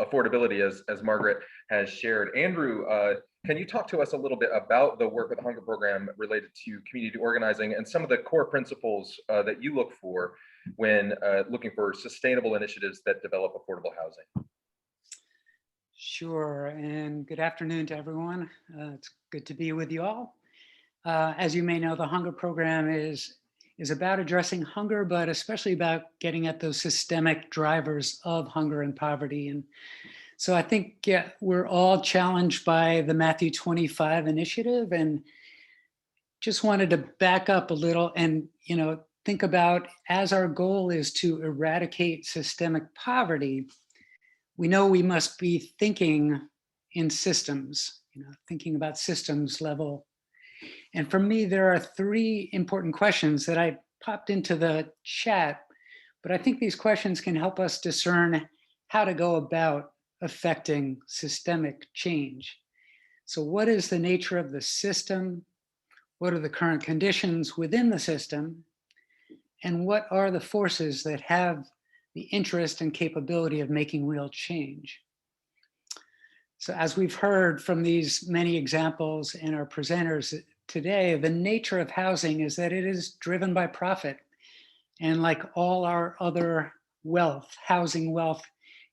affordability, as Margaret has shared. Andrew, can you talk to us a little bit about the work of the Hunger Program related to community organizing and some of the core principles that you look for when looking for sustainable initiatives that develop affordable housing? Sure, and good afternoon to everyone. It's good to be with you all. As you may know, the Hunger Program is about addressing hunger, but especially about getting at those systemic drivers of hunger and poverty. And so I think we're all challenged by the Matthew 25 initiative, and just wanted to back up a little and think about, as our goal is to eradicate systemic poverty, we know we must be thinking in systems, thinking about systems level. And for me, there are three important questions that I popped into the chat, but I think these questions can help us discern how to go about affecting systemic change. So what is the nature of the system? What are the current conditions within the system? And what are the forces that have the interest and capability of making real change? So as we've heard from these many examples and our presenters today, the nature of housing is that it is driven by profit. And like all our other wealth, housing wealth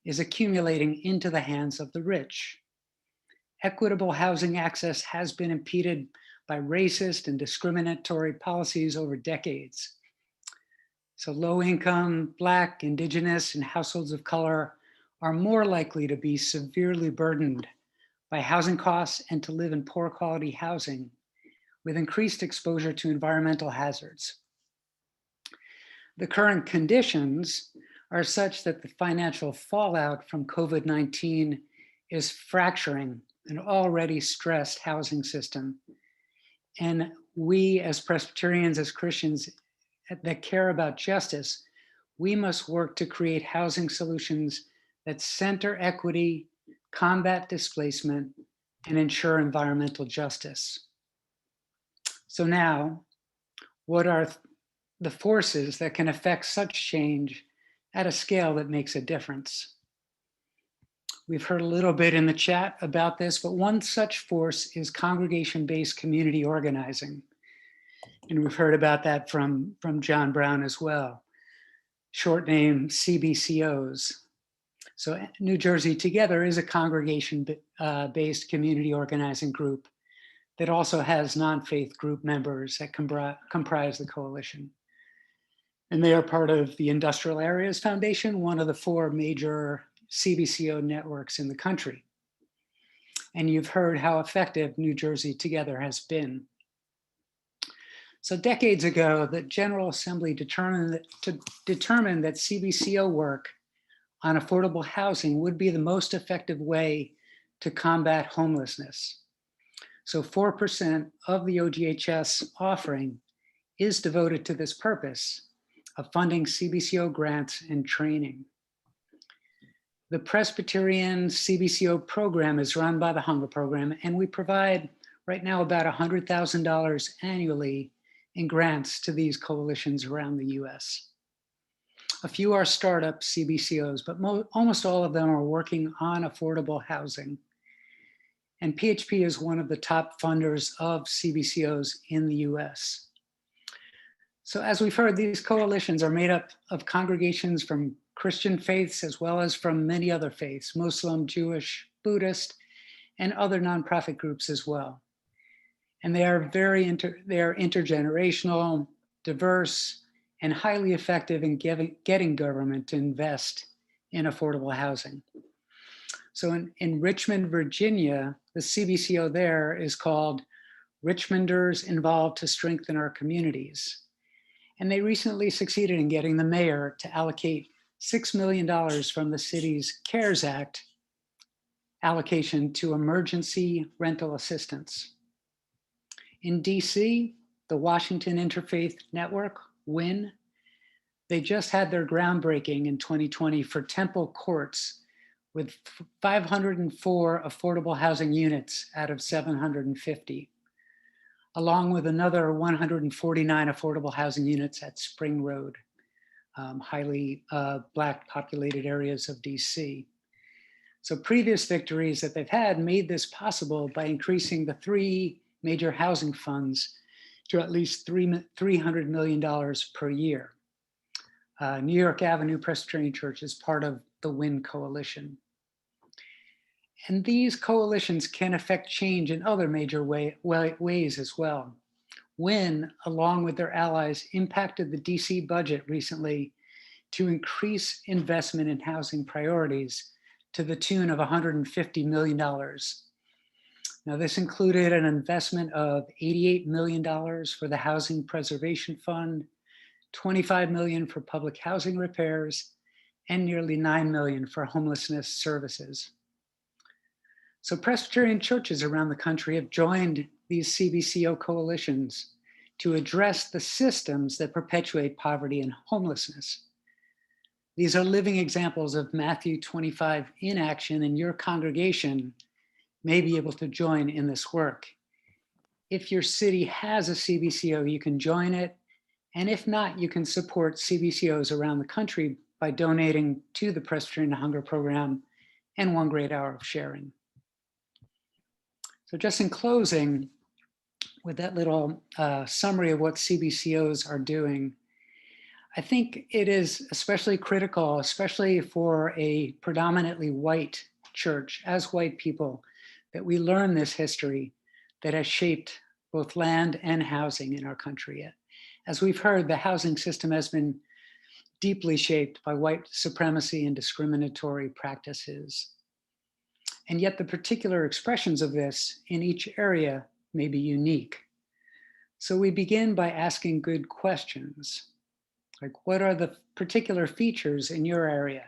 is accumulating into the hands of the rich. Equitable housing access has been impeded by racist and discriminatory policies over decades. So low income, Black, Indigenous, and households of color are more likely to be severely burdened by housing costs and to live in poor quality housing with increased exposure to environmental hazards. The current conditions are such that the financial fallout from COVID-19 is fracturing an already stressed housing system. And we as Presbyterians, as Christians that care about justice, we must work to create housing solutions that center equity, combat displacement, and ensure environmental justice. So now, what are the forces that can affect such change at a scale that makes a difference? We've heard a little bit in the chat about this, but one such force is congregation-based community organizing. And we've heard about that from John Brown as well. Short name CBCOs. So New Jersey Together is a congregation-based community organizing group that also has non-faith group members that comprise the coalition. And they are part of the Industrial Areas Foundation, one of the 4 major CBCO networks in the country. And you've heard how effective New Jersey Together has been. So decades ago, the General Assembly determined that CBCO work on affordable housing would be the most effective way to combat homelessness. So 4% of the OGHS offering is devoted to this purpose of funding CBCO grants and training. The Presbyterian CBCO program is run by the Hunger Program, and we provide right now about $100,000 annually in grants to these coalitions around the US. A few are startup CBCOs, but almost all of them are working on affordable housing. And PHP is one of the top funders of CBCOs in the US. So as we've heard, these coalitions are made up of congregations from Christian faiths as well as from many other faiths, Muslim, Jewish, Buddhist, and other nonprofit groups as well. And they are intergenerational, diverse, and highly effective in getting government to invest in affordable housing. So in Richmond, Virginia, the CBCO there is called Richmonders Involved to Strengthen Our Communities. And they recently succeeded in getting the mayor to allocate $6 million from the city's CARES Act allocation to emergency rental assistance. In DC, the Washington Interfaith Network, WIN, they just had their groundbreaking in 2020 for Temple Courts with 504 affordable housing units out of 750, along with another 149 affordable housing units at Spring Road, highly Black populated areas of DC. So previous victories that they've had made this possible by increasing the 3 major housing funds to at least $300 million per year. New York Avenue Presbyterian Church is part of the WIN coalition. And these coalitions can affect change in other major ways as well. WIN, along with their allies, impacted the DC budget recently to increase investment in housing priorities to the tune of $150 million. Now, this included an investment of $88 million for the Housing Preservation Fund, $25 million for public housing repairs, and nearly $9 million for homelessness services. So Presbyterian churches around the country have joined these CBCO coalitions to address the systems that perpetuate poverty and homelessness. These are living examples of Matthew 25 in action, and your congregation may be able to join in this work. If your city has a CBCO, you can join it. And if not, you can support CBCOs around the country by donating to the Presbyterian Hunger Program and One Great Hour of Sharing. So just in closing, with that little summary of what CBCOs are doing, I think it is especially critical, especially for a predominantly white church, as white people, that we learn this history that has shaped both land and housing in our country. As we've heard, the housing system has been deeply shaped by white supremacy and discriminatory practices. And yet the particular expressions of this in each area may be unique. So we begin by asking good questions. Like, what are the particular features in your area?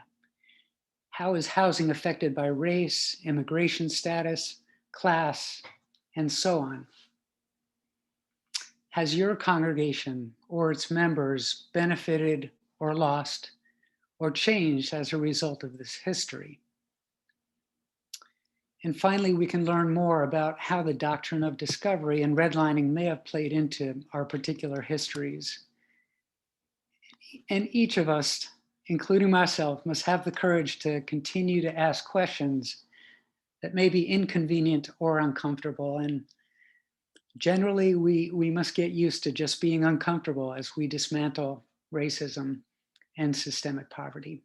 How is housing affected by race, immigration status, class, and so on? Has your congregation or its members benefited or lost or changed as a result of this history? And finally, we can learn more about how the doctrine of discovery and redlining may have played into our particular histories. And each of us, including myself, must have the courage to continue to ask questions that may be inconvenient or uncomfortable. And generally, we must get used to just being uncomfortable as we dismantle racism and systemic poverty.